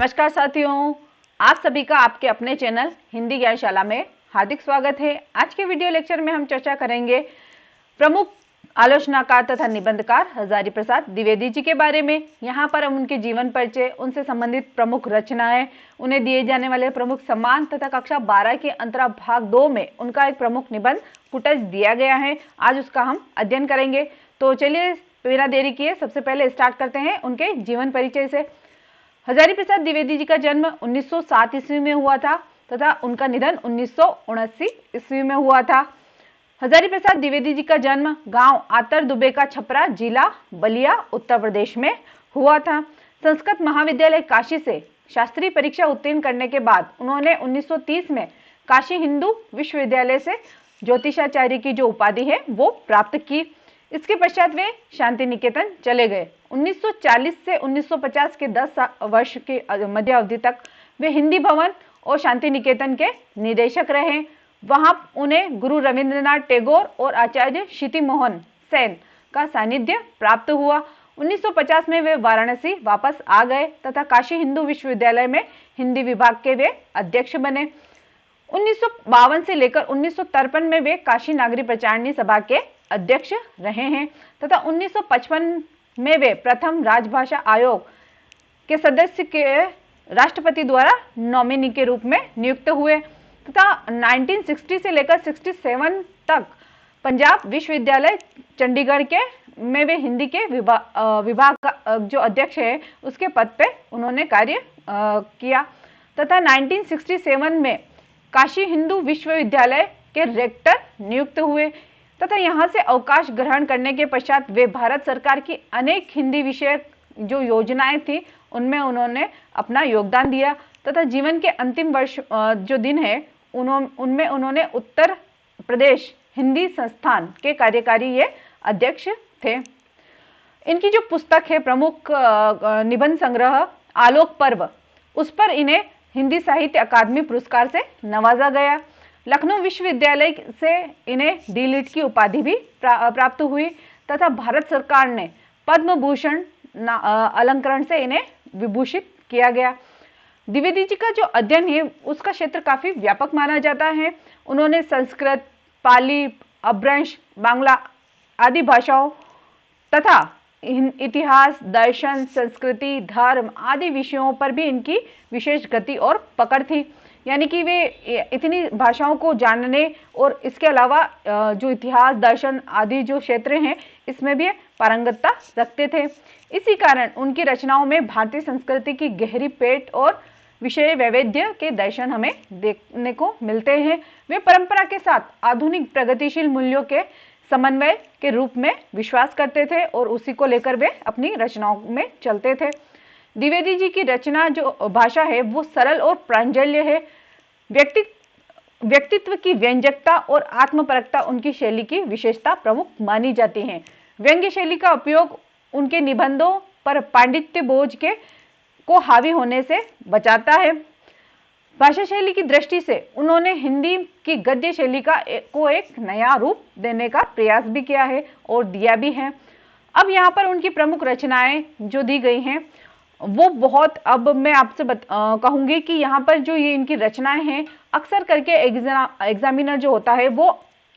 नमस्कार साथियों, आप सभी का आपके अपने चैनल हिंदी ज्ञानशाला में हार्दिक स्वागत है। आज के वीडियो लेक्चर में हम चर्चा करेंगे प्रमुख आलोचनाकार तथा निबंधकार हजारी प्रसाद द्विवेदी जी के बारे में। यहाँ पर हम उनके जीवन परिचय, उनसे संबंधित प्रमुख रचनाएं, उन्हें दिए जाने वाले प्रमुख सम्मान तथा कक्षा 12 के अंतरा भाग 2 में उनका एक प्रमुख निबंध फुटेज दिया गया है। आज उसका हम अध्ययन करेंगे। तो चलिए बिना देरी किए सबसे पहले स्टार्ट करते हैं उनके जीवन परिचय से। हजारी प्रसाद द्विवेदी जी का जन्म 1907 ईस्वी में हुआ था तथा उनका निधन 1979 ईस्वी में हुआ था। हजारी प्रसाद द्विवेदी जी का जन्म गांव आतर दुबे का छपरा, जिला बलिया, उत्तर प्रदेश में हुआ था। संस्कृत महाविद्यालय काशी से शास्त्रीय परीक्षा उत्तीर्ण करने के बाद उन्होंने 1930 में काशी हिंदू विश्वविद्यालय से ज्योतिषाचार्य की जो उपाधि है वो प्राप्त की। इसके पश्चात वे शांति निकेतन चले गए। 1940 से 1950 के 10 वर्ष की मध्य अवधि तक वे हिंदी भवन और शांति निकेतन के निदेशक रहे। वहां उन्हें गुरु रविंद्रनाथ टैगोर और आचार्य क्षिति मोहन सेन का सानिध्य प्राप्त हुआ। 1950 में वे वाराणसी वापस आ गए तथा काशी हिंदू विश्वविद्यालय में हिंदी विभाग के वे अध्यक्ष बने। 1952 से लेकर 1953 में वे काशी नागरी प्रचारणी सभा के अध्यक्ष रहे हैं तथा 1955 में वे प्रथम राजभाषा आयोग के सदस्य के राष्ट्रपति द्वारा नॉमिनी के रूप में नियुक्त हुए तथा 1960 से लेकर 67 तक पंजाब विश्वविद्यालय चंडीगढ़ के में वे हिंदी के विभाग का जो अध्यक्ष है उसके पद पे उन्होंने कार्य किया तथा 1967 में काशी हिंदू विश्वविद्यालय के रेक्टर नियुक्त हुए तथा यहाँ से अवकाश ग्रहण करने के पश्चात वे भारत सरकार की अनेक हिंदी विषयक जो योजनाएं थी उनमें उन्होंने अपना योगदान दिया तथा जीवन के अंतिम वर्ष जो दिन है उनमें उन्होंने उत्तर प्रदेश हिंदी संस्थान के कार्यकारी ये अध्यक्ष थे। इनकी जो पुस्तक है प्रमुख निबंध संग्रह आलोक पर्व, उस पर इन्हें हिंदी साहित्य अकादमी पुरस्कार से नवाजा गया। लखनऊ विश्वविद्यालय से इन्हें डी.लिट की उपाधि भी प्राप्त हुई तथा भारत सरकार ने पद्म भूषण अलंकरण से इन्हें विभूषित किया गया। द्विवेदी जी का जो अध्ययन है उसका क्षेत्र काफी व्यापक माना जाता है। उन्होंने संस्कृत, पाली, अपभ्रंश, बांग्ला आदि भाषाओं तथा इतिहास, दर्शन, संस्कृति, धर्म आदि विषयों पर भी इनकी विशेष गति और पकड़ थी। यानी कि वे इतनी भाषाओं को जानने और इसके अलावा जो इतिहास, दर्शन आदि जो क्षेत्र हैं इसमें भी पारंगतता रखते थे। इसी कारण उनकी रचनाओं में भारतीय संस्कृति की गहरी पेट और विषय वैविध्य के दर्शन हमें देखने को मिलते हैं। वे परंपरा के साथ आधुनिक प्रगतिशील मूल्यों के समन्वय के रूप में विश्वास करते थे और उसी को लेकर वे अपनी रचनाओं में चलते थे। द्विवेदी जी की रचना जो भाषा है वो सरल और प्रांजल्य है। व्यक्तित्व की व्यंजकता और आत्मपरकता उनकी शैली की विशेषता प्रमुख मानी जाती है। व्यंग्य शैली का उपयोग उनके निबंधों पर पांडित्य बोझ के को हावी होने से बचाता है। भाषा शैली की दृष्टि से उन्होंने हिंदी की गद्य शैली को एक नया रूप देने का प्रयास भी किया है और दिया भी है। अब यहाँ पर उनकी प्रमुख रचनाएं जो दी गई हैं वो बहुत, अब मैं आपसे कहूंगी कि यहाँ पर जो ये इनकी रचनाएं हैं अक्सर करके एग्जामिनर जो होता है वो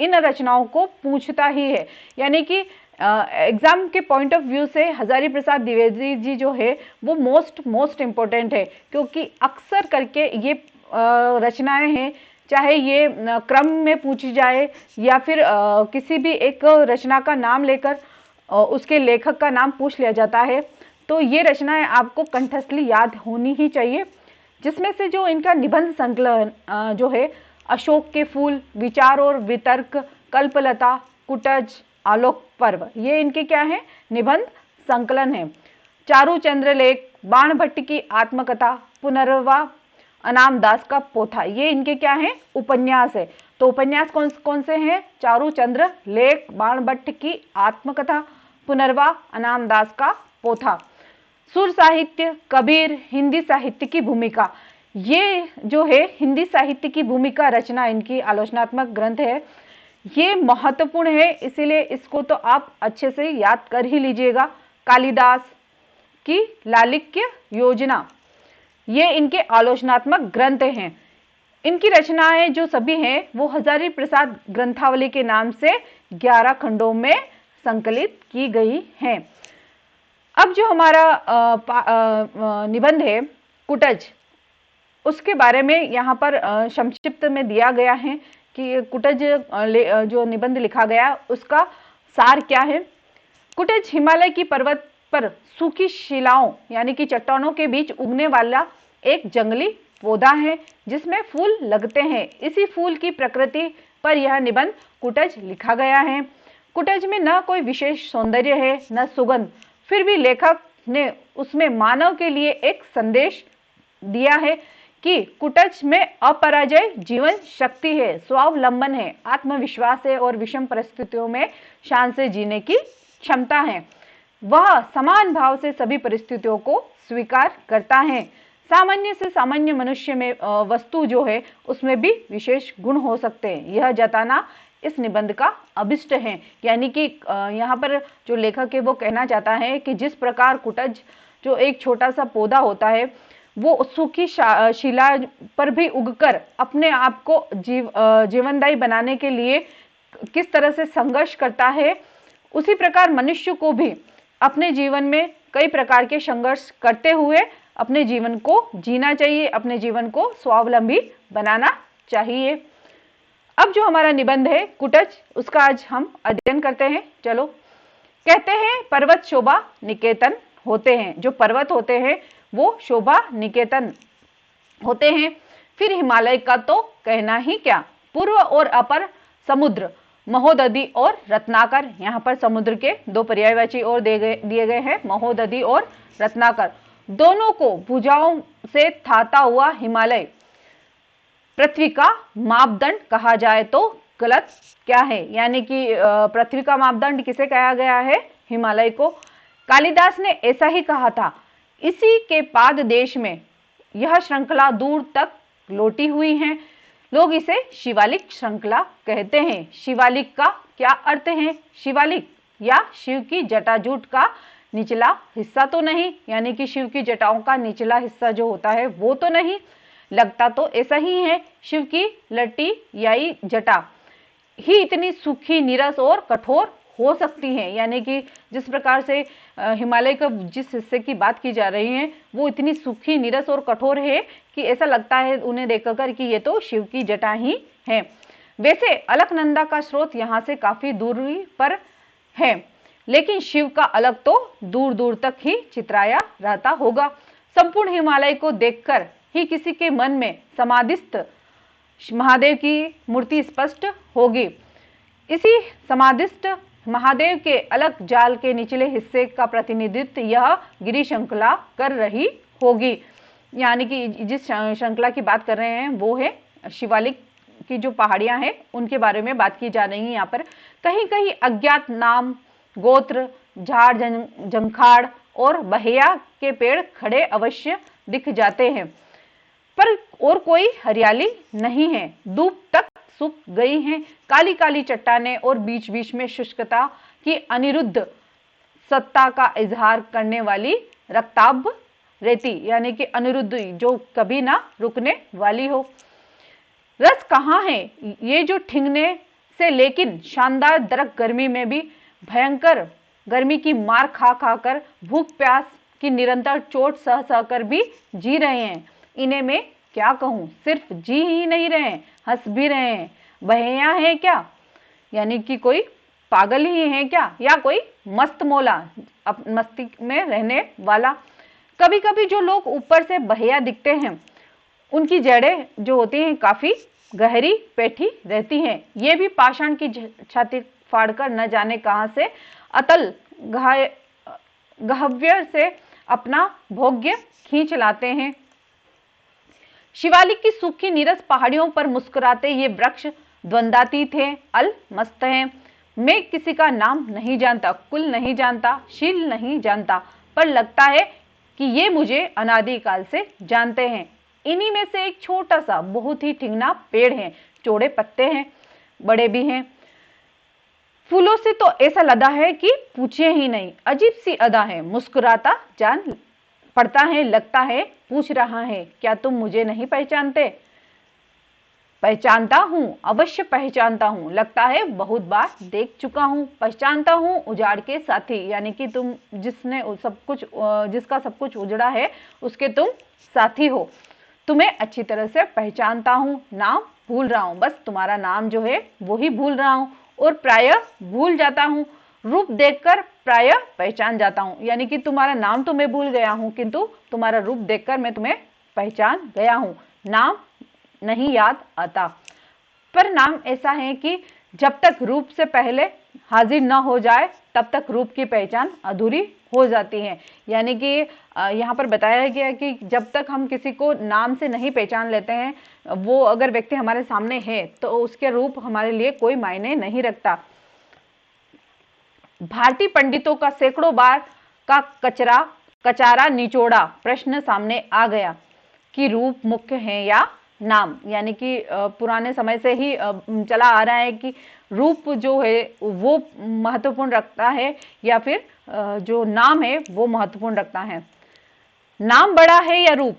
इन रचनाओं को पूछता ही है। यानी कि एग्जाम के पॉइंट ऑफ व्यू से हजारी प्रसाद द्विवेदी जी जो है वो मोस्ट इम्पोर्टेंट है, क्योंकि अक्सर करके ये रचनाएं हैं, चाहे ये क्रम में पूछी जाए या फिर किसी भी एक रचना का नाम लेकर उसके लेखक का नाम पूछ लिया जाता है, तो ये रचनाएं आपको कंठस्थली याद होनी ही चाहिए। जिसमें से जो इनका निबंध संकलन जो है अशोक के फूल, विचार और वितर्क, कल्पलता, कुटज, आलोक पर्व, ये इनके क्या है निबंध संकलन है। चारू चंद्र लेख, बाण भट्ट की आत्मकथा, पुनर्वा, अनाम दास का पोथा, ये इनके क्या है उपन्यास है। तो उपन्यास कौन कौन से हैं? चारू चंद्र लेख, बाण भट्ट की आत्मकथा, पुनर्वा, अनाम दास का पोथा। सुर साहित्य, कबीर, हिंदी साहित्य की भूमिका, ये जो है हिंदी साहित्य की भूमिका रचना इनकी आलोचनात्मक ग्रंथ है। ये महत्वपूर्ण है, इसीलिए इसको तो आप अच्छे से याद कर ही लीजिएगा। कालिदास की लालित्य योजना, ये इनके आलोचनात्मक ग्रंथ हैं। इनकी रचनाएं जो सभी हैं वो हजारी प्रसाद ग्रंथावली के नाम से 11 खंडों में संकलित की गई हैं। अब जो हमारा निबंध है कुटज, उसके बारे में यहाँ पर संक्षिप्त में दिया गया है कि कुटज जो निबंध लिखा गया उसका सार क्या है। कुटज हिमालय की पर्वत पर सूखी शिलाओं यानी कि चट्टानों के बीच उगने वाला एक जंगली पौधा है जिसमें फूल लगते हैं। इसी फूल की प्रकृति पर यह निबंध कुटज लिखा गया है। कुटज में न कोई विशेष सौंदर्य है न सुगंध, फिर भी लेखक ने उसमें मानव के लिए एक संदेश दिया है कि कुटज में अपराजय जीवन शक्ति है, स्वावलंबन है, आत्मविश्वास है और विषम परिस्थितियों में शान से जीने की क्षमता है। वह समान भाव से सभी परिस्थितियों को स्वीकार करता है। सामान्य से सामान्य मनुष्य में वस्तु जो है उसमें भी विशेष गुण हो सकते हैं, यह जताना इस निबंध का अभिष्ट है। यानी कि यहाँ पर जो लेखक है वो कहना चाहता है कि जिस प्रकार कुटज जो एक छोटा सा पौधा होता है वो सूखी शिला पर भी उगकर अपने आप को जीवनदायी बनाने के लिए किस तरह से संघर्ष करता है, उसी प्रकार मनुष्य को भी अपने जीवन में कई प्रकार के संघर्ष करते हुए अपने जीवन को जीना चाहिए, अपने जीवन को स्वावलंबी बनाना चाहिए। अब जो हमारा निबंध है कुटज, उसका आज हम अध्ययन करते हैं। चलो, कहते हैं पर्वत शोभा निकेतन होते हैं। जो पर्वत होते हैं वो शोभा निकेतन होते हैं। फिर हिमालय का तो कहना ही क्या, पूर्व और अपर समुद्र, महोदधि और रत्नाकर। यहाँ पर समुद्र के दो पर्यायवाची और दिए गए हैं, महोदधि और रत्नाकर। दोनों को भुजाओं से थाता हुआ हिमालय पृथ्वी का मापदंड कहा जाए तो गलत क्या है। यानी कि पृथ्वी का मापदंड किसे कहा गया है, हिमालय को। कालिदास ने ऐसा ही कहा था। इसी के पाद देश में यह श्रृंखला दूर तक लौटी हुई है। लोग इसे शिवालिक श्रृंखला कहते हैं। शिवालिक का क्या अर्थ है, शिवालिक या शिव की जटाजूट का निचला हिस्सा तो नहीं, यानी कि शिव की जटाओं का निचला हिस्सा जो होता है वो तो नहीं, लगता तो ऐसा ही है। शिव की लटी याई जटा ही इतनी सूखी, नीरस और कठोर हो सकती है। यानी कि जिस प्रकार से हिमालय का जिस हिस्से की बात की जा रही है वो इतनी सूखी, नीरस और कठोर है कि ऐसा लगता है उन्हें देखकर कि ये तो शिव की जटा ही है। वैसे अलकनंदा का स्रोत यहाँ से काफी दूरी पर है, लेकिन शिव का अलग तो दूर दूर तक ही चितराया रहता होगा। संपूर्ण हिमालय को देखकर ही किसी के मन में समाधिस्थ महादेव की मूर्ति स्पष्ट होगी। इसी समाधिस्थ महादेव के अलग जाल के निचले हिस्से का प्रतिनिधित्व यह गिरि श्रृंखला कर रही होगी। यानी कि जिस श्रृंखला की बात कर रहे हैं वो है शिवालिक की जो पहाड़ियां हैं उनके बारे में बात की जा रही है। यहाँ पर कहीं कहीं अज्ञात नाम, गोत्र, झाड़ झंखाड़ और बहेया के पेड़ खड़े अवश्य दिख जाते हैं, पर और कोई हरियाली नहीं है। धूप तक सूख गई हैं। काली काली चट्टानें और बीच बीच में शुष्कता की अनिरुद्ध सत्ता का इजहार करने वाली रक्ताभ रेती, यानी कि अनिरुद्ध जो कभी ना रुकने वाली हो। रस कहाँ है ये जो ठिंगने से, लेकिन शानदार दरक गर्मी में भी भयंकर गर्मी की मार खा खा कर, भूख प्यास की निरंतर चोट सह सह कर भी जी रहे हैं। इन्हें मैं क्या कहूं, सिर्फ जी ही नहीं रहे, हंस भी रहे हैं। बहेया है क्या, यानी कि कोई पागल ही है क्या, या कोई मस्त मौला मस्ती में रहने वाला। कभी कभी जो लोग ऊपर से बहेया दिखते हैं उनकी जड़ें जो होती हैं काफी गहरी बैठी रहती हैं। ये भी पाषाण की छाती फाड़कर न जाने कहां से अतल गहव्य से अपना भोग्य खींच लाते हैं। शिवालिक की सूखी नीरस पहाड़ियों पर मुस्कुराते ये वृक्ष द्वंद्वातीत हैं, अल मस्त हैं। मैं किसी का नाम नहीं जानता, कुल नहीं जानता, शील नहीं जानता, पर लगता है कि ये मुझे अनादिकाल से जानते हैं। इन्हीं में से एक छोटा सा बहुत ही ठिंगना पेड़ है, चौड़े पत्ते हैं, बड़े भी हैं। फूलों से तो ऐसा लदा है कि पूछिए ही नहीं, अजीब सी अदा है, मुस्कुराता जान पड़ता है, लगता है, पूछ रहा है, क्या तुम मुझे नहीं पहचानते? पहचानता हूँ, अवश्य पहचानता हूँ, लगता है बहुत बार देख चुका हूँ। पहचानता हूँ उजाड़ के साथी, यानी कि तुम जिसने सब कुछ जिसका सब कुछ उजड़ा है उसके तुम साथी हो। तुम्हें अच्छी तरह से पहचानता हूँ, नाम भूल रहा हूँ, बस तुम्हारा नाम जो है वो ही भूल रहा हूँ। और प्रायः भूल जाता हूँ, रूप देखकर प्रायः पहचान जाता हूँ, यानी कि तुम्हारा नाम तो मैं भूल गया हूँ किंतु तुम्हारा रूप देखकर मैं तुम्हें पहचान गया हूँ। नाम नहीं याद आता। पर नाम ऐसा है कि जब तक रूप से पहले हाजिर न हो जाए तब तक रूप की पहचान अधूरी हो जाती है। यानी कि यहाँ पर बताया गया कि जब तक हम किसी को नाम से नहीं पहचान लेते हैं, वो अगर व्यक्ति हमारे सामने है तो उसके रूप हमारे लिए कोई मायने नहीं रखता। भारतीय पंडितों का सैकड़ों बार का कचारा निचोड़ा प्रश्न सामने आ गया कि रूप मुख्य है या नाम, यानी कि पुराने समय से ही चला आ रहा है कि रूप जो है वो महत्वपूर्ण रखता है या फिर जो नाम है वो महत्वपूर्ण रखता है। नाम बड़ा है या रूप?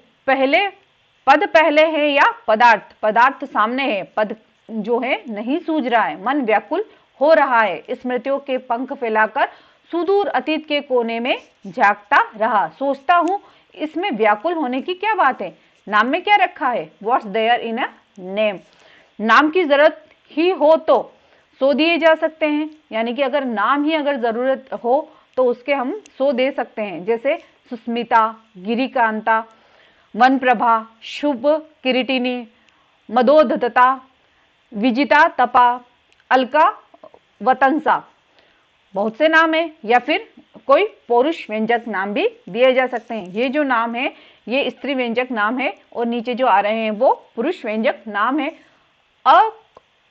पद पहले है या पदार्थ? पदार्थ सामने है, पद जो है नहीं सूझ रहा है। मन व्याकुल हो रहा है, स्मृतियों के पंख फैलाकर सुदूर अतीत के कोने में झांकता रहा। सोचता हूँ इसमें व्याकुल होने की क्या बात है, नाम में क्या रखा है? What's there in a name? नाम की जरूरत ही हो तो सो दिए जा सकते हैं, यानी कि अगर नाम ही अगर जरूरत हो तो उसके हम सो दे सकते हैं, जैसे सुस्मिता, गिरिकांता, वन प्रभा, शुभ किरीटिनी, मदोधता, विजिता तपा, अलका वतंसा। बहुत से नाम है, या फिर कोई पौरुष व्यंजक नाम भी दिए जा सकते हैं। ये जो नाम है ये स्त्री व्यंजक नाम है और नीचे जो आ रहे हैं वो पुरुष व्यंजक नाम है।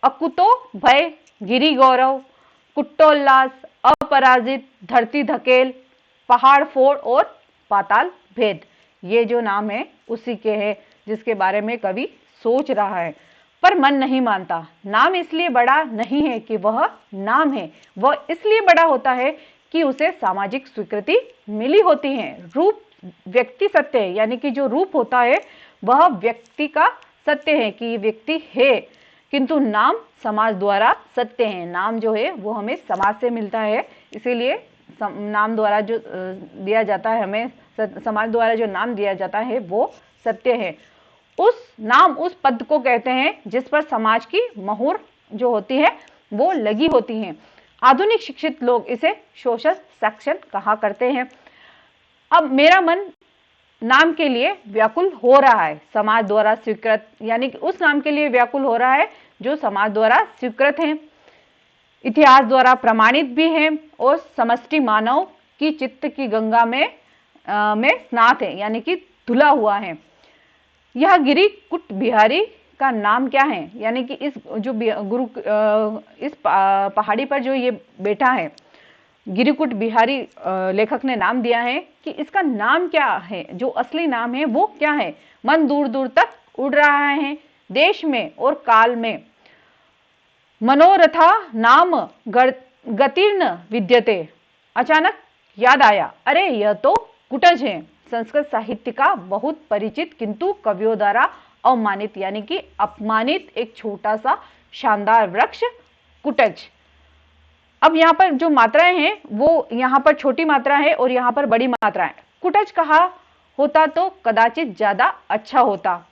अकुतो भय, गिरी गौरव, कुट्टोल्लास, अपराजित, धरती धकेल, पहाड़ फोड़ और पाताल भेद। ये जो नाम है उसी के है जिसके बारे में कवि सोच रहा है, पर मन नहीं मानता। नाम इसलिए बड़ा नहीं है कि वह नाम है, वह इसलिए बड़ा होता है कि उसे सामाजिक स्वीकृति मिली होती है। रूप व्यक्ति सत्य है, यानी कि जो रूप होता है वह व्यक्ति का सत्य है कि व्यक्ति है, किंतु नाम समाज द्वारा सत्य है। नाम जो है वो हमें समाज से मिलता है, इसीलिए नाम द्वारा जो दिया जाता है, हमें समाज द्वारा जो नाम दिया जाता है वो सत्य है। उस पद को कहते हैं जिस पर समाज की मोहर जो होती है वो लगी होती है। आधुनिक शिक्षित लोग इसे सोशल सेक्शन कहा करते हैं। अब मेरा मन नाम के लिए व्याकुल हो रहा है, समाज द्वारा स्वीकृत, यानी कि उस नाम के लिए व्याकुल हो रहा है जो समाज द्वारा स्वीकृत है, इतिहास द्वारा प्रमाणित भी है और समष्टि मानव की चित्त की गंगा में स्नात है, यानी कि धुला हुआ है। यह गिरिकुट बिहारी का नाम क्या है, यानी कि इस जो इस पहाड़ी पर जो ये बैठा है गिरिकुट बिहारी लेखक ने नाम दिया है कि इसका नाम क्या है, जो असली नाम है वो क्या है। मन दूर दूर तक उड़ रहा है देश में और काल में। मनोरथा नाम गतिर्न विद्यते। अचानक याद आया, अरे यह तो कुटज है, संस्कृत साहित्य का बहुत परिचित किंतु कवियों द्वारा अवमानित, यानी कि अपमानित एक छोटा सा शानदार वृक्ष कुटज। अब यहाँ पर जो मात्राएं हैं वो यहाँ पर छोटी मात्रा है और यहाँ पर बड़ी मात्रा है। कुटज कहा होता तो कदाचित ज्यादा अच्छा होता,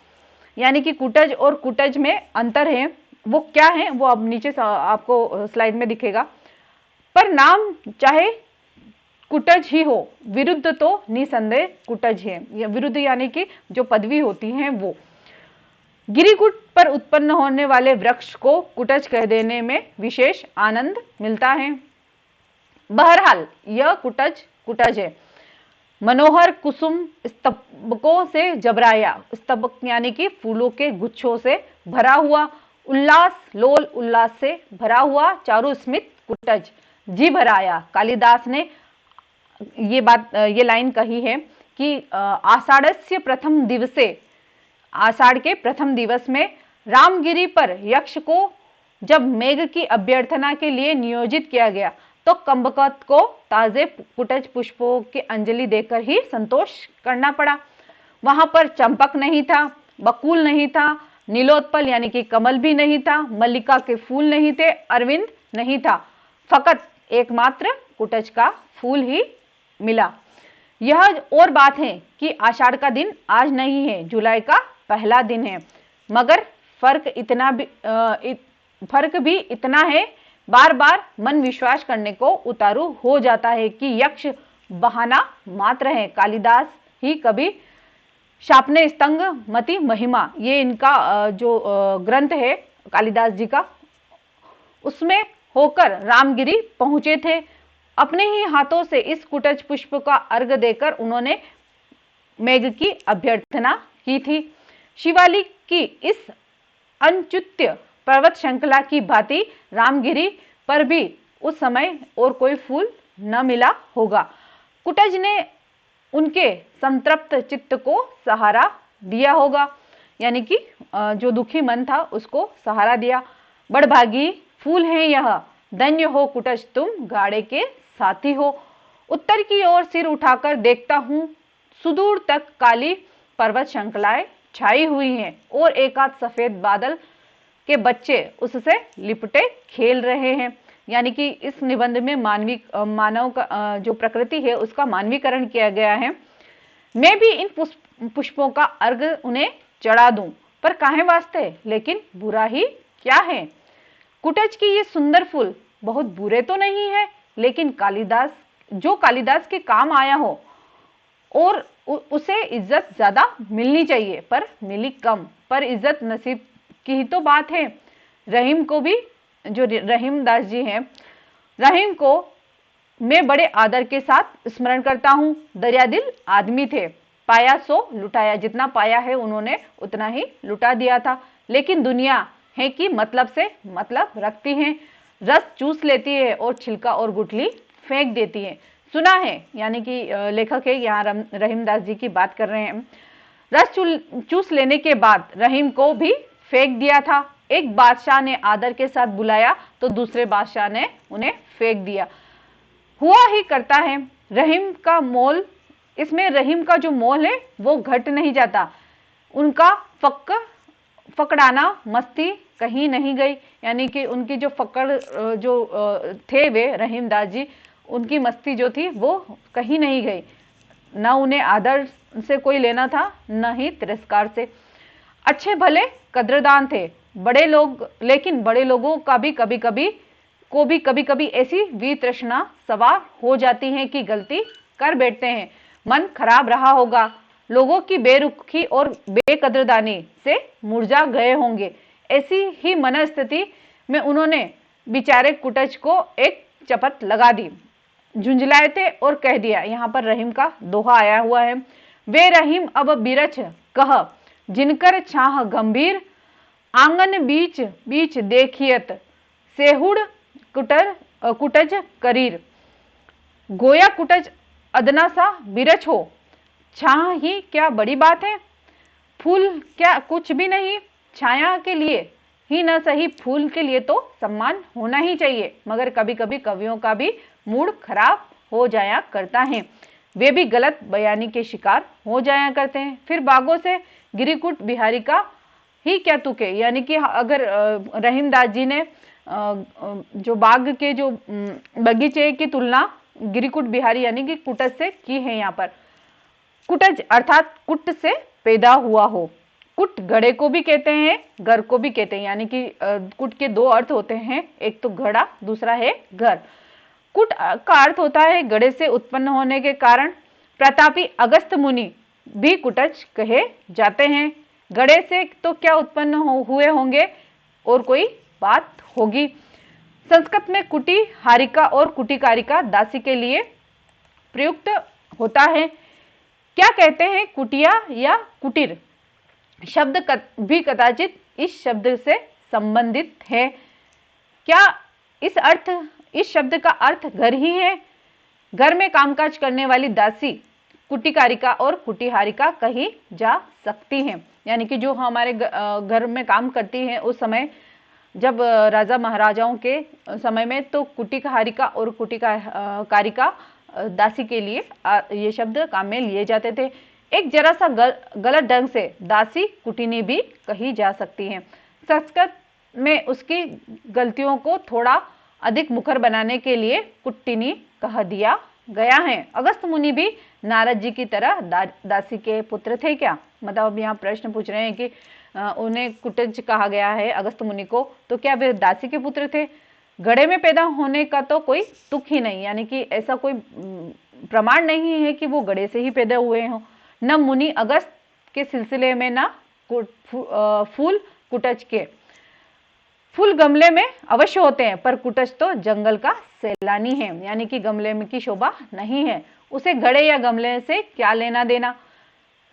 यानी कि कुटज और कुटज में अंतर है, वो क्या है वो अब नीचे आपको स्लाइड में दिखेगा। पर नाम चाहे कुटज ही हो, विरुद्ध तो निसंदेह कुटज है, या विरुद्ध यानी कि जो पदवी होती है वो। गिरिकुट पर उत्पन्न होने वाले वृक्ष को कुटज कह देने में विशेष आनंद मिलता है। बहरहाल यह कुटज है। मनोहर कुसुम स्तबकों से जबराया, स्तबक यानी कि फूलों के गुच्छों से भरा हुआ, उल्लास से भरा हुआ चारु स्मित कुटज जी भराया। कालिदास ने ये लाइन कही है कि आषाढ़स्य प्रथम दिवसे, आषाढ़ के प्रथम दिवस में रामगिरी पर यक्ष को जब मेघ की अभ्यर्थना के लिए नियोजित किया गया तो कंबकत को ताजे कुटज पुष्पों की अंजलि देकर ही संतोष करना पड़ा। वहां पर चंपक नहीं था, बकुल नहीं था, नीलोत्पल यानी कि कमल भी नहीं था, मल्लिका के फूल नहीं थे, अरविंद नहीं था, फकत एकमात्र कुटज का फूल ही मिला। यह और बात है कि आषाढ़ का दिन आज नहीं है, जुलाई का पहला दिन है, मगर फर्क भी इतना है, बार बार मन विश्वास करने को उतारू हो जाता है कि यक्ष बहाना मात्र है। कालिदास ही कभी शापने स्तंग मति महिमा, ये इनका जो ग्रंथ है कालिदास जी का, उसमें होकर रामगिरी पहुंचे थे। अपने ही हाथों से इस कुटज पुष्प का अर्घ देकर उन्होंने मेघ की अभ्यर्थना की थी। शिवालिक की इस अनच्युत्य पर्वत श्रृंखला की भांति रामगिरी पर भी उस समय और कोई फूल न मिला होगा। कुटज ने उनके संतृप्त चित्त को सहारा दिया होगा, यानी कि जो दुखी मन था उसको सहारा दिया। बड़भागी फूल है यह, धन्य हो कुटज तुम गाड़े के साथी हो। उत्तर की ओर सिर उठाकर देखता हूं, सुदूर तक काली पर्वत श्रृंखलाएं छाई हुई हैं और एकाध सफेद बादल के बच्चे उससे लिपटे खेल रहे हैं। यानी कि इस निबंध में मानव का जो प्रकृति है उसका मानवीकरण किया गया है। मैं भी इन पुष्पों का अर्घ उन्हें चढ़ा दूं, पर काहे वास्ते, लेकिन बुरा ही क्या है। कुटज की ये सुंदर फूल बहुत बुरे तो नहीं है, लेकिन कालिदास के काम आया हो और उसे इज्जत ज्यादा मिलनी चाहिए, पर मिली कम। पर इज्जत नसीब की ही तो बात है। रहीम को भी, जो रहीम दास जी हैं, रहीम को मैं बड़े आदर के साथ स्मरण करता हूँ। दरियादिल आदमी थे, पाया सो लुटाया, जितना पाया है उन्होंने उतना ही लुटा दिया था। लेकिन दुनिया है कि मतलब से मतलब रखती है, रस चूस लेती है और छिलका और गुठली फेंक देती है। सुना है, यानी कि लेखक है यहाँ रहीमदास जी की बात कर रहे हैं। रस चूस लेने के बाद रहीम को भी फेंक दिया था। एक बादशाह ने आदर के साथ बुलाया तो दूसरे बादशाह ने उन्हें फेंक दिया। हुआ ही करता है। रहीम का मोल, इसमें रहीम का जो मोल है वो घट नहीं जाता। उनका फकड़ाना मस्ती कहीं नहीं गई, यानी कि उनकी जो थे वे रहीमदास जी, उनकी मस्ती जो थी वो कहीं नहीं गई। न उन्हें आदर से कोई लेना था, न ही तिरस्कार से। अच्छे भले कद्रदान थे बड़े लोग, लेकिन बड़े लोगों का भी कभी कभी ऐसी वितृष्णा सवार हो जाती है कि गलती कर बैठते हैं। मन खराब रहा होगा, लोगों की बेरुखी और बेकदरदानी से मुरझा गए होंगे। ऐसी ही मनस्थिति में उन्होंने बेचारे कुटज को एक चपत लगा दी। झुंझलाए थे और कह दिया, यहाँ पर रहीम का दोहा आया हुआ है, वे रहीम अब बिरछ कह, जिनकर छाह गंभीर, आंगन बीच बीच देखियत, सेहुड़ कुटज करीर। गोया कुटज अदना सा बिरछ हो, छाह ही क्या बड़ी बात है, फूल क्या कुछ भी नहीं। छाया के लिए ही न सही, फूल के लिए तो सम्मान होना ही चाहिए। मगर कभी कभी कवियों का भी मूड खराब हो जाया करता है, वे भी गलत बयानी के शिकार हो जाया करते हैं। फिर बागों से गिरिकुट बिहारी का ही क्या तुके, यानी कि अगर रहीमदास जी ने जो बाग के जो बगीचे की तुलना गिरिकुट बिहारी यानी कि कुटज से की है। यहाँ पर कुटज अर्थात कुट से पैदा हुआ हो। कुट घड़े को भी कहते हैं, घर को भी कहते हैं, यानी कि कुट के दो अर्थ होते हैं, एक तो घड़ा, दूसरा है घर। कुट का अर्थ होता है घड़े से उत्पन्न होने के कारण। प्रतापी अगस्त मुनि भी कुटज कहे जाते हैं। घड़े से तो क्या उत्पन्न हुए होंगे और कोई बात होगी। संस्कृत में कुटी हारिका और कुटिकारिका दासी के लिए प्रयुक्त होता है। क्या कहते हैं, कुटिया या कुटीर शब्द भी कदाचित इस शब्द से संबंधित है। क्या इस शब्द का अर्थ घर ही है। घर में कामकाज करने वाली दासी कुटिकारिका और कुटिहारिका कही जा सकती हैं, यानी कि जो हमारे घर में काम करती हैं उस समय जब राजा महाराजाओं के समय में, तो कुटिकाहारिका और कुटिकाकारिका दासी के लिए ये शब्द काम में लिए जाते थे। एक जरा सा गलत ढंग से दासी कुटिनी भी कही जा सकती है। संस्कृत में उसकी गलतियों को थोड़ा अधिक मुखर बनाने के लिए कुट्टिनी कह दिया गया है। अगस्त मुनि भी नारद जी की तरह दासी के पुत्र थे क्या? मतलब अब यहाँ प्रश्न पूछ रहे हैं कि उन्हें कुटज कहा गया है अगस्त मुनि को, तो क्या वे दासी के पुत्र थे? घड़े में पैदा होने का तो कोई तुक ही नहीं, यानी कि ऐसा कोई प्रमाण नहीं है कि वो घड़े से ही पैदा हुए हों। न मुनि अगस्त के सिलसिले में, न फूल कुटज के। फूल गमले में अवश्य होते हैं, पर कुटज तो जंगल का सैलानी है, यानी कि गमले में की शोभा नहीं है, उसे घड़े या गमले से क्या लेना देना।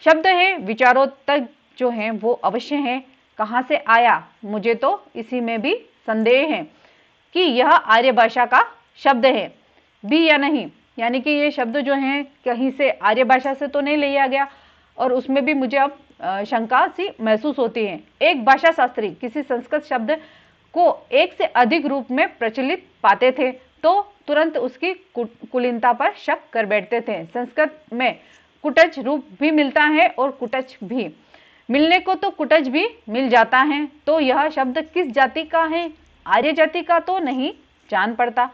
शब्द है, विचारों तक जो है वो अवश्य है। कहाँ से आया, मुझे तो इसी में भी संदेह है कि यह आर्य भाषा का शब्द है भी या नहीं, यानी कि ये शब्द जो है कहीं से आर्य भाषा से तो नहीं लिया गया, और उसमें भी मुझे अब शंका सी महसूस होती है। एक भाषा शास्त्री किसी संस्कृत शब्द को एक से अधिक रूप में प्रचलित पाते थे तो तुरंत उसकी कुलीनता पर शक कर बैठते थे। संस्कृत में कुटज रूप भी मिलता है और कुटज भी मिलने को तो कुटज भी मिल जाता है, तो यह शब्द किस जाति का है? आर्य जाति का तो नहीं जान पड़ता।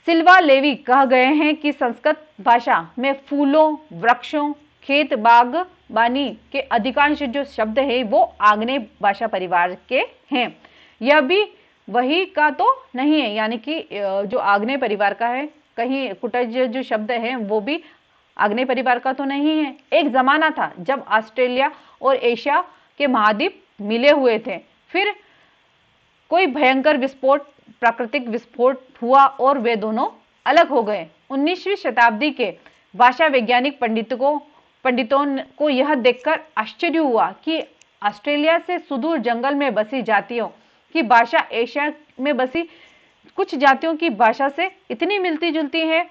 सिल्वा लेवी कह गए हैं कि संस्कृत भाषा में फूलों, वृक्षों, खेत बागबानी के अधिकांश जो शब्द है वो आग्नेय भाषा परिवार के हैं। यह भी वही का तो नहीं है, यानी कि जो आग्नेय परिवार का है, कहीं कुटज जो शब्द है वो भी आग्नेय परिवार का तो नहीं है। एक जमाना था जब ऑस्ट्रेलिया और एशिया के महाद्वीप मिले हुए थे, फिर कोई भयंकर विस्फोट, प्राकृतिक विस्फोट हुआ और वे दोनों अलग हो गए। 19वीं शताब्दी के भाषा वैज्ञानिक पंडितों को यह देखकर आश्चर्य हुआ कि ऑस्ट्रेलिया से सुदूर जंगल में बसी जातियों की भाषा एशिया में बसी कुछ जातियों की भाषा से इतनी मिलती जुलती है।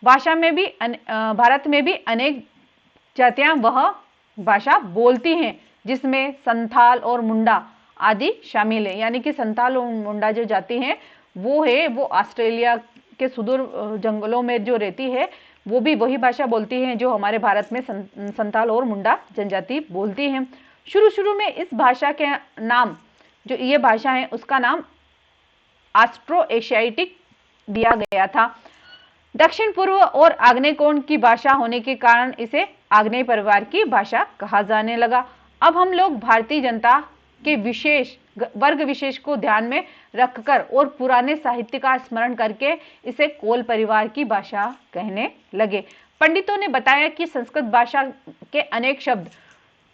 भाषा में भी भारत में भी अनेक जातियां वह भाषा बोलती हैं, जिसमें संथाल और मुंडा आदि शामिल है, यानी कि संथाल और मुंडा जो जाति है वो ऑस्ट्रेलिया के सुदूर जंगलों में जो रहती है वो भी वही भाषा बोलती है जो हमारे भारत में संथाल और मुंडा जनजाति बोलती है। शुरू में इस भाषा के नाम, जो ये भाषा है उसका नाम ऑस्ट्रो एशियाटिक दिया गया था। दक्षिण पूर्व और आग्नेय कोण की भाषा होने के कारण इसे आग्नेय परिवार की भाषा कहा जाने लगा। अब हम लोग भारतीय जनता के वर्ग विशेष को ध्यान में रखकर और पुराने साहित्य का स्मरण करके इसे कोल परिवार की भाषा कहने लगे। पंडितों ने बताया कि संस्कृत भाषा के अनेक शब्द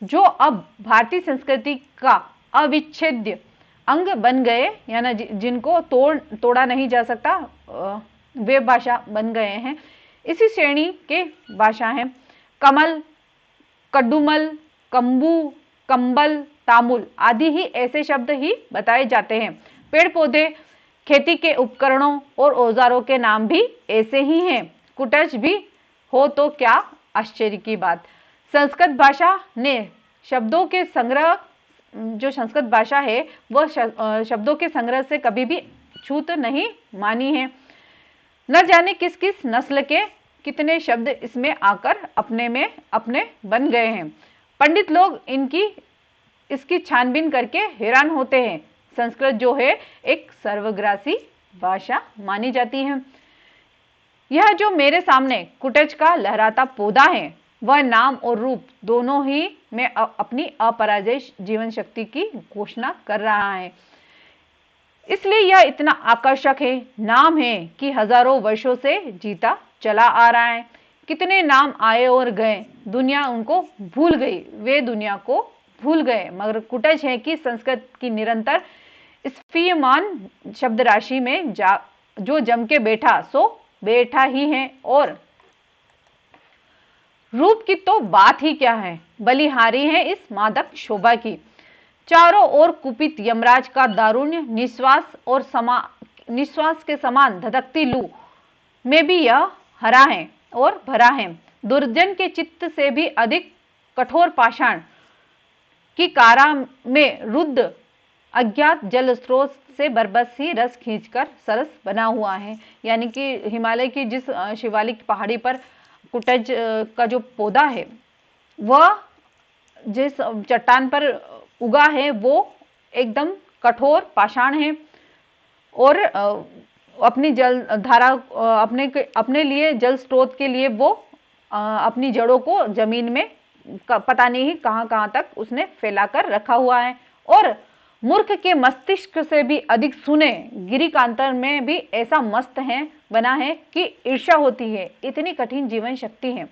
जो अब भारतीय संस्कृति का अविच्छेद्य अंग बन गए, यानी जिनको तोड़ा नहीं जा सकता, वे भाषा बन गए हैं। इसी श्रेणी के भाषा हैं कमल, कड्डुमल, कंबू, कंबल, तामुल आदि ही ऐसे शब्द ही बताए जाते हैं। पेड़ पौधे, खेती के उपकरणों और औजारों के नाम भी ऐसे ही हैं। कुटज भी हो तो क्या आश्चर्य की बात। संस्कृत भाषा ने शब्दों के संग्रह, जो संस्कृत भाषा है वह शब्दों के संग्रह से कभी भी छूत नहीं मानी है। न जाने किस किस नस्ल के कितने शब्द इसमें आकर अपने में अपने बन गए हैं। पंडित लोग इसकी छानबीन करके हैरान होते हैं। संस्कृत जो है एक सर्वग्रासी भाषा मानी जाती है। यह जो मेरे सामने कुटज का लहराता पौधा है वह नाम और रूप दोनों ही में अपनी अपराजय जीवन शक्ति की घोषणा कर रहा है, इसलिए यह इतना आकर्षक है। नाम है कि हजारों वर्षों से जीता चला आ रहा है। कितने नाम आए और गए, दुनिया उनको भूल गई, वे दुनिया को भूल गए, मगर कुटज है कि संस्कृत की निरंतर स्फीयमान शब्द राशि में जो जम के बैठा सो बैठा ही है। और रूप की तो बात ही क्या है, बलिहारी है इस मादक शोभा की। चारों ओर कुपित यमराज का दारुण्य निश्वास के समान धधकती लू में भी यह हरा है और भरा है। दुर्जन के चित्त से भी अधिक कठोर पाषाण की कारा में रुद्ध अज्ञात जल स्रोत से बरबस ही रस खींचकर सरस बना हुआ है। यानी कि हिमालय की जिस शिवालिक पहाड़ी पर कुटज का जो पौधा है वह जिस चट्टान पर उगा है वो एकदम कठोर पाषाण है और अपनी जल धारा अपने लिए जल स्रोत के लिए वो अपनी जड़ों को जमीन में पता नहीं कहां तक उसने फैलाकर रखा हुआ है। और मूर्ख के मस्तिष्क से भी अधिक सुने गिरिकांतर में भी ऐसा मस्त है बना है कि ईर्ष्या होती है, इतनी कठिन जीवन शक्ति है।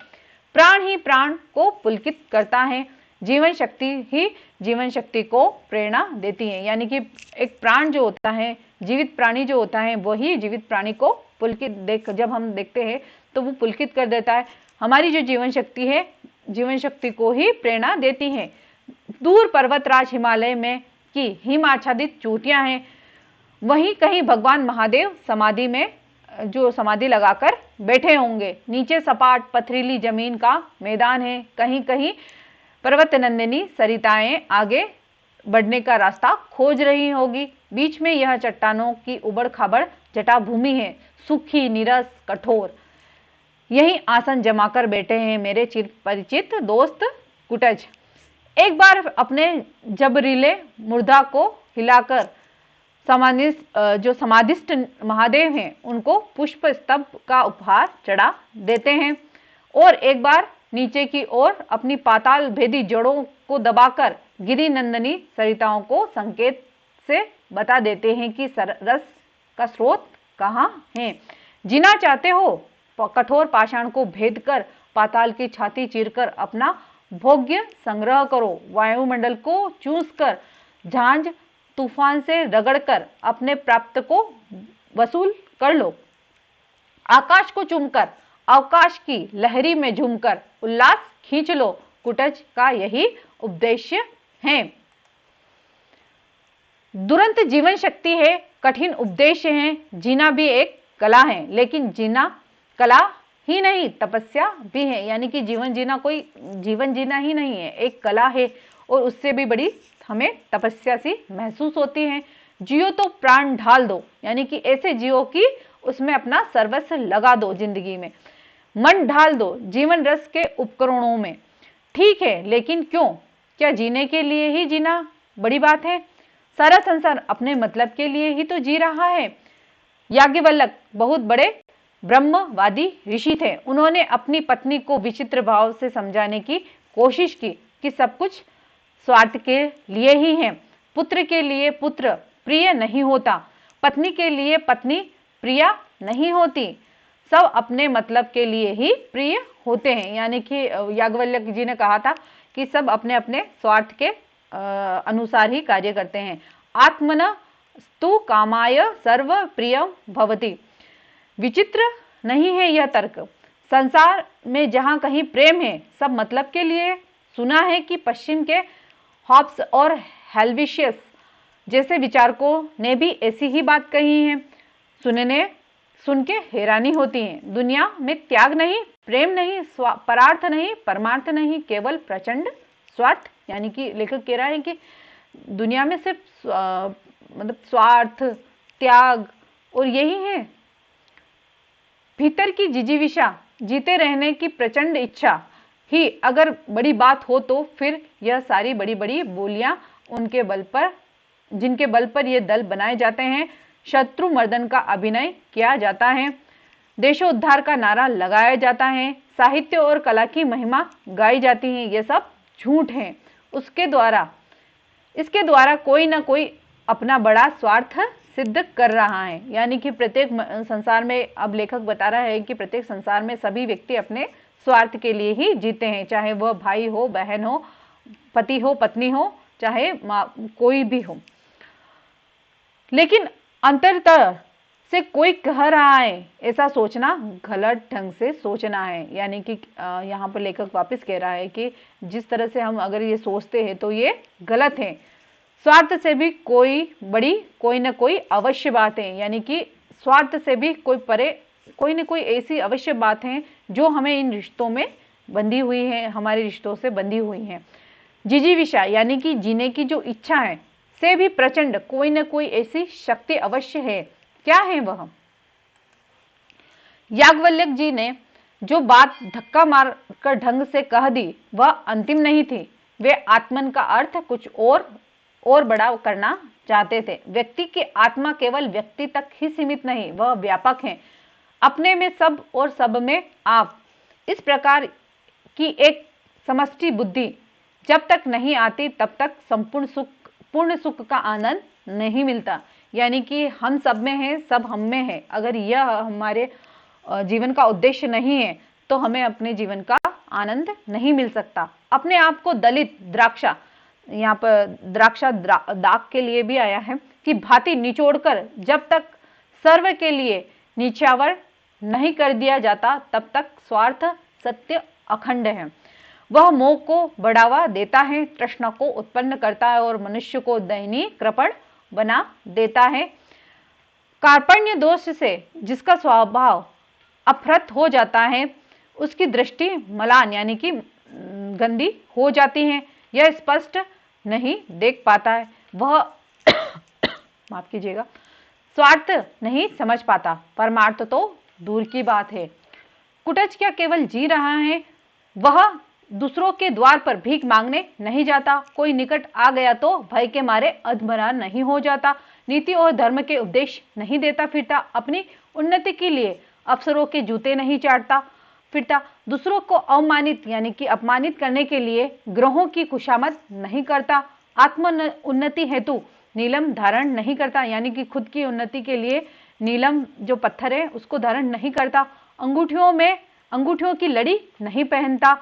प्राण ही प्राण को पुलकित करता है, जीवन शक्ति ही जीवन शक्ति को प्रेरणा देती है। यानी कि एक प्राण जो होता है, जीवित प्राणी जो होता है, वही जीवित प्राणी को पुलकित जब हम देखते हैं तो वो पुलकित कर देता है। हमारी जो जीवन शक्ति है, जीवन शक्ति को ही प्रेरणा देती है। दूर पर्वतराज हिमालय में की हिम आच्छादित चोटियां हैं, वहीं कहीं भगवान महादेव समाधि में जो समाधि लगाकर बैठे होंगे। नीचे सपाट पथरीली जमीन का मैदान है, कहीं कहीं पर्वत नंदिनी सरिताएं आगे बढ़ने का रास्ता खोज रही होगी। बीच में यह चट्टानों की उबड़ खाबड़ जटाभूमि है, सूखी नीरस कठोर। यही आसन जमाकर बैठे हैं मेरे चिर परिचित दोस्त कुटज। एक बार अपने जबरीले मुर्दा को हिलाकर जो समाधिस्थ महादेव हैं उनको पुष्प स्तंभ का उपहार चढ़ा देते हैं और एक बार नीचे की ओर अपनी पाताल भेदी जड़ों को दबाकर गिरि नंदनी सरिताओं को संकेत से बता देते हैं कि रस का स्रोत कहाँ है। जीना चाहते हो, कठोर पाषाण को भेद कर पाताल की छाती चीरकर अपना भोग्य संग्रह करो। वायुमंडल को चूस कर झांझ तूफान से रगड़कर अपने प्राप्त को वसूल कर लो। आकाश को चूमकर अवकाश की लहरी में झूमकर उल्लास खींच लो। कुटज का यही उपदेश्य है। दुरंत जीवन शक्ति है, कठिन उपदेश्य है। जीना भी एक कला है, लेकिन जीना कला ही नहीं तपस्या भी है। यानी कि जीवन जीना कोई जीवन जीना ही नहीं है, एक कला है और उससे भी बड़ी हमें तपस्या सी महसूस होती है। जियो तो प्राण ढाल दो, यानी कि ऐसे जियो कि उसमें अपना सर्वस्व लगा दो, जिंदगी में मन ढाल दो, जीवन रस के उपकरणों में। ठीक है, लेकिन क्यों? क्या जीने के लिए ही जीना बड़ी बात है? सारा संसार अपने मतलब के लिए ही तो जी रहा है। याज्ञवल्क्य बहुत बड़े ब्रह्मवादी ऋषि थे। उन्होंने अपनी पत्नी को विचित्र भाव से समझाने की कोशिश की कि सब कुछ स्वार्थ के लिए ही है। पुत्र के लिए पुत्र प्रिय नहीं होता, पत्नी के लिए पत्नी प्रिया नहीं होती, सब अपने मतलब के लिए ही प्रिय होते हैं। यानी कि याज्ञवल्क्य जी ने कहा था कि सब अपने अपने स्वार्थ के अनुसार ही कार्य करते हैं। आत्मना स्तु कामाय सर्व प्रियम भवति। विचित्र नहीं है यह तर्क। संसार में जहां कहीं प्रेम है, सब मतलब के लिए। सुना है कि पश्चिम के हॉब्स और हेल्विशियस जैसे विचारकों ने भी ऐसी ही बात कही है। सुन के हैरानी होती है। दुनिया में त्याग नहीं, प्रेम नहीं, परार्थ नहीं, परमार्थ नहीं, केवल प्रचंड स्वार्थ। यानी कि लेखक कह रहा है कि दुनिया में सिर्फ मतलब स्वार्थ, त्याग और यही है। भीतर की जिजीविषा, जीते रहने की प्रचंड इच्छा ही अगर बड़ी बात हो तो फिर यह सारी बड़ी बड़ी बोलियां उनके बल पर, जिनके बल पर ये दल बनाए जाते हैं, शत्रु मर्दन का अभिनय किया जाता है, देशोद्धार का नारा लगाया जाता है, साहित्य और कला की महिमा गाई जाती है, ये सब झूठ है। इसके द्वारा कोई ना कोई अपना बड़ा स्वार्थ सिद्ध कर रहा है। यानी कि प्रत्येक संसार में, अब लेखक बता रहा है कि प्रत्येक संसार में सभी व्यक्ति अपने स्वार्थ के लिए ही जीते हैं, चाहे वह भाई हो, बहन हो, पति हो, पत्नी हो, चाहे कोई भी हो। लेकिन अंतरतः से कोई कह रहा है, ऐसा सोचना गलत ढंग से सोचना है। यानी कि यहाँ पर लेखक वापस कह रहा है कि जिस तरह से हम अगर ये सोचते हैं तो ये गलत है। स्वार्थ से भी कोई ना कोई अवश्य बात है। यानी कि स्वार्थ से भी कोई ना कोई ऐसी अवश्य बात है जो हमें इन रिश्तों में बंधी हुई है, हमारे रिश्तों से बंधी हुई है। जिजीविषा यानी कि जीने की जो इच्छा है, से भी प्रचंड कोई न कोई ऐसी शक्ति अवश्य है। क्या है वह? याज्ञवल्क्य जी ने जो बात धक्का मारकर ढंग से कह दी वह अंतिम नहीं थी। वे आत्मन का अर्थ कुछ और बड़ा करना चाहते थे। व्यक्ति की आत्मा केवल व्यक्ति तक ही सीमित नहीं, वह व्यापक है, अपने में सब और सब में आप। इस प्रकार की एक समष्टि बुद्धि जब तक नहीं आती तब तक पूर्ण सुख का आनंद नहीं मिलता। यानी कि हम सब में है, सब हम में है। अगर यह हमारे जीवन का उद्देश्य नहीं है तो हमें अपने जीवन का आनंद नहीं मिल सकता। अपने आप को दलित द्राक्षा, यहाँ पर द्राक्षा दाग के लिए भी आया है, कि भांति निचोड़कर जब तक सर्व के लिए नीचावर नहीं कर दिया जाता तब तक स्वार्थ सत्य अखंड है। वह मोह को बढ़ावा देता है, तृष्णा को उत्पन्न करता है और मनुष्य को दयनीय कृपण बना देता है। कार्पण्य दोष से जिसका स्वभाव अपहृत हो जाता है उसकी दृष्टि मलान यानी कि गंदी हो जाती है। यह स्पष्ट नहीं देख पाता है, वह माफ कीजिएगा, स्वार्थ नहीं समझ पाता, परमार्थ तो दूर की बात है। कुटज क्या केवल जी रहा है? वह दूसरों के द्वार पर भीख मांगने नहीं जाता, कोई निकट आ गया तो भय के मारे अधमरा नहीं हो जाता, नीति और धर्म के उपदेश नहीं देता फिरता, अपनी उन्नति के लिए अफसरों के जूते नहीं चाटता फिरता, दूसरों को अवमानित यानी कि अपमानित करने के लिए ग्रहों की खुशामद नहीं करता, आत्म उन्नति हेतु नीलम धारण नहीं करता यानी कि खुद की उन्नति के लिए नीलम जो पत्थर है उसको धारण नहीं करता, अंगूठियों की लड़ी नहीं पहनता,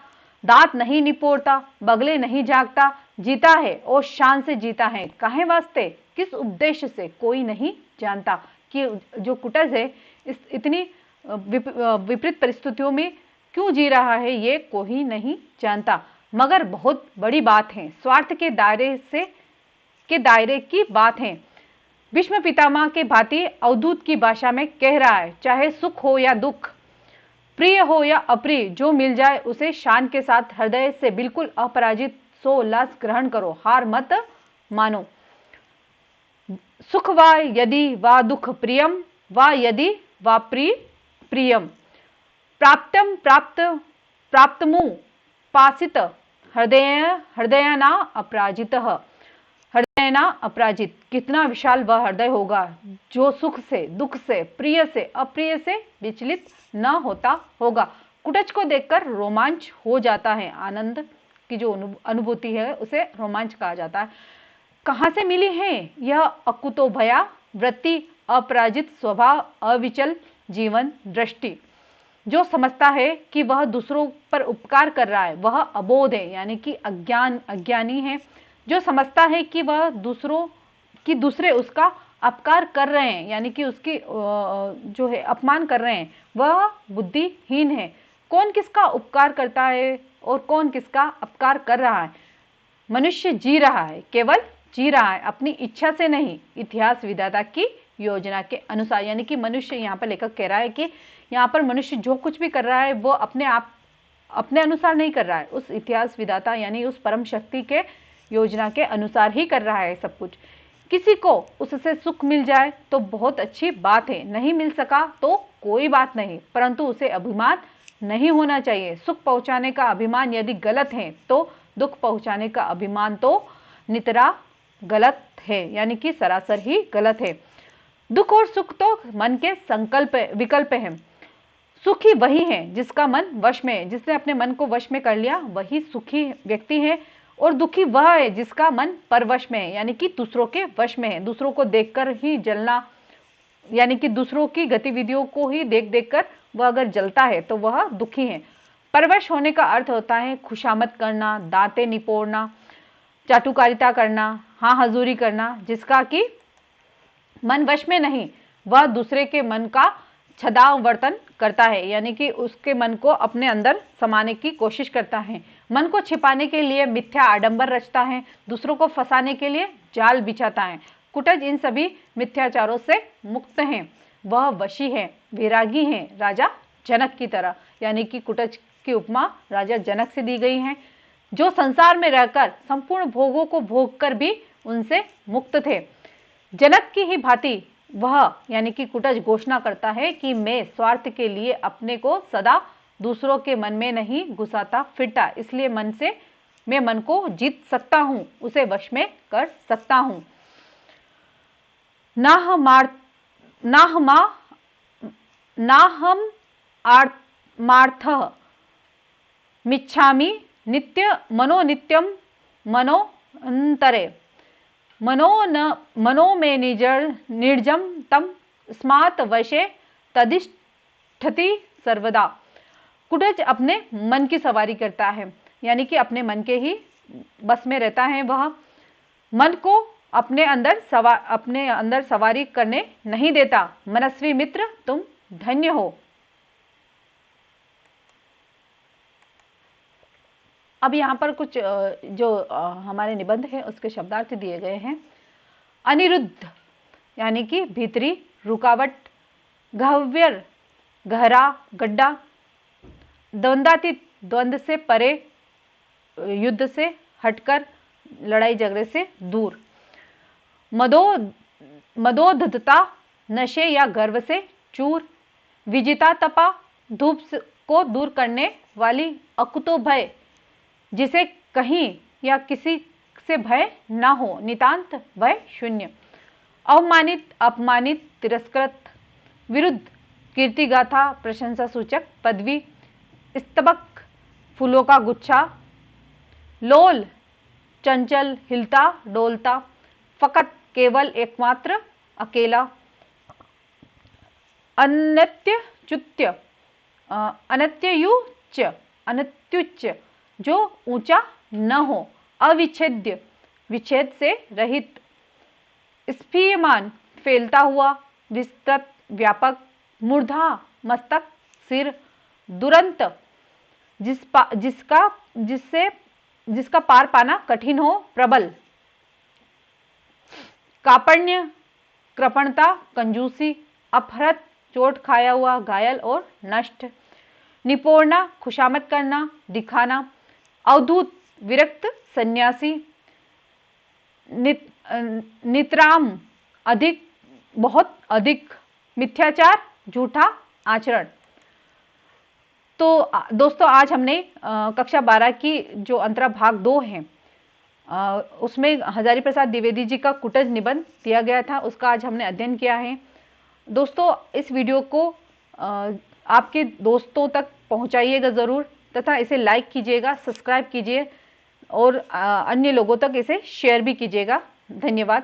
दांत नहीं निपोड़ता, बगले नहीं जागता, जीता है और शान से जीता है। काहे वास्ते, किस उद्देश्य से, कोई नहीं जानता कि जो कुटज है इतनी विपरीत परिस्थितियों में क्यों जी रहा है, ये कोई नहीं जानता। मगर बहुत बड़ी बात है, स्वार्थ के दायरे की बात है। भीष्म पितामह के भांति अवधूत की भाषा में कह रहा है, चाहे सुख हो या दुख, प्रिय हो या अप्रिय, जो मिल जाए उसे शान के साथ हृदय से बिल्कुल अपराजित सो उल्लास ग्रहण करो, हार मत मानो। सुख वा यदि वा दुख प्रियम वा यदि वा प्रियम प्राप्तम प्राप्तमु पासित हृदयना अपराजित। कितना विशाल वह हृदय होगा जो सुख से, दुख से, प्रिय से, अप्रिय से विचलित न होता होगा। कुटज को देखकर रोमांच हो जाता है, आनंद की जो अनुभूति है उसे रोमांच कहा जाता है। कहां से मिली है यह अकुतो भया वृत्ति, अपराजित स्वभाव, अविचल जीवन दृष्टि? जो समझता है कि वह दूसरों पर उपकार कर रहा है वह अबोध है यानी कि अज्ञानी है। जो समझता है कि वह दूसरे उसका अपकार कर रहे हैं यानी कि उसकी जो है अपमान कर रहे हैं वह बुद्धिहीन है। कौन किसका उपकार करता है और कौन किसका अपकार कर रहा है? मनुष्य जी रहा है, केवल जी रहा है, अपनी इच्छा से नहीं, इतिहास विधाता की योजना के अनुसार। यानी कि मनुष्य, यहाँ पर लेखक कह रहा है कि यहाँ पर मनुष्य जो कुछ भी कर रहा है वो अपने अनुसार नहीं कर रहा है, उस इतिहास विधाता यानी उस परम शक्ति के योजना के अनुसार ही कर रहा है सब कुछ। किसी को उससे सुख मिल जाए तो बहुत अच्छी बात है, नहीं मिल सका तो कोई बात नहीं, परंतु उसे अभिमान नहीं होना चाहिए। सुख पहुंचाने का अभिमान यदि गलत है तो दुख पहुंचाने का अभिमान तो नितरा गलत है यानी कि सरासर ही गलत है। दुख और सुख तो मन के विकल्प हैं। सुखी वही है जिसका मन वश में है, जिसने अपने मन को वश में कर लिया वही सुखी व्यक्ति है, और दुखी वह है जिसका मन परवश में है यानी कि दूसरों के वश में है। दूसरों को देखकर ही जलना यानी कि दूसरों की गतिविधियों को ही देख कर वह अगर जलता है तो वह दुखी है। परवश होने का अर्थ होता है खुशामद करना, दांते निपोड़ना, चाटुकारिता करना, हाँ हजूरी करना। जिसका कि मन वश में नहीं वह दूसरे के मन का छदावर्तन करता है यानी कि उसके मन को अपने अंदर समाने की कोशिश करता है, मन को छिपाने के लिए मिथ्या आडंबर रचता है, दूसरों को फंसाने के लिए जाल बिछाता है। कुटज इन सभी मिथ्याचारों से मुक्त हैं, वह वशी है, विरागी है, राजा जनक की तरह। यानी कि कुटज की उपमा राजा जनक से दी गई है, जो संसार में रहकर संपूर्ण भोगों को भोग कर भी उनसे मुक्त थे। जनक की ही भांति वह यानी कि कुटज घोषणा करता है कि मैं स्वार्थ के लिए अपने को सदा दूसरों के मन में नहीं घुसाता फिरता, इसलिए मैं मन को जीत सकता हूं, उसे वश में कर सकता हूं। नाहम आत्मार्थः मिच्छामि नित्यं मनोऽन्तरे मनो में निर्जम तम स्मात् वशे तदिष्ठति सर्वदा। कुटज अपने मन की सवारी करता है, यानी कि अपने मन के ही बस में रहता है। वह मन को अपने अंदर सवारी करने नहीं देता। मनस्वी मित्र तुम धन्य हो। अब यहाँ पर कुछ जो हमारे निबंध है उसके शब्दार्थ दिए गए हैं। अनिरुद्ध यानी कि भीतरी रुकावट, गह्वर गहरा गड्ढा, द्वंद्वातीत द्वंद्व से परे, युद्ध से हटकर, लड़ाई झगड़े से दूर, मदोद्धता नशे या गर्व से चूर, विजिता तपा धूप को दूर करने वाली, अकुतो भय जिसे कहीं या किसी से भय ना हो, नितांत भय शून्य, अवमानित अपमानित तिरस्कृत, विरुद्ध कीर्ति गाथा प्रशंसा सूचक पदवी, स्तबक फूलों का गुच्छा, लोल चंचल हिलता डोलता, फकत केवल एकमात्र अकेला, अनत्युच्च जो ऊंचा न हो, अविच्छेद्य विच्छेद से रहित, स्फीयमान फैलता हुआ, विस्तृत व्यापक, मूर्धा मस्तक सिर, दुरंत जिसका पार पाना कठिन हो, प्रबल, कापण्य कृपणता कंजूसी, अपहृत चोट खाया हुआ, घायल और नष्ट, निपोड़ना खुशामद करना दिखाना, अवधूत विरक्त सन्यासी, नितराम अधिक बहुत अधिक, मिथ्याचार झूठा आचरण। तो दोस्तों आज हमने कक्षा 12 की जो अंतरा भाग 2 है उसमें हजारी प्रसाद द्विवेदी जी का कुटज निबंध दिया गया था, उसका आज हमने अध्ययन किया है। दोस्तों इस वीडियो को आपके दोस्तों तक पहुंचाइएगा ज़रूर, तथा इसे लाइक कीजिएगा, सब्सक्राइब कीजिए और अन्य लोगों तक इसे शेयर भी कीजिएगा। धन्यवाद।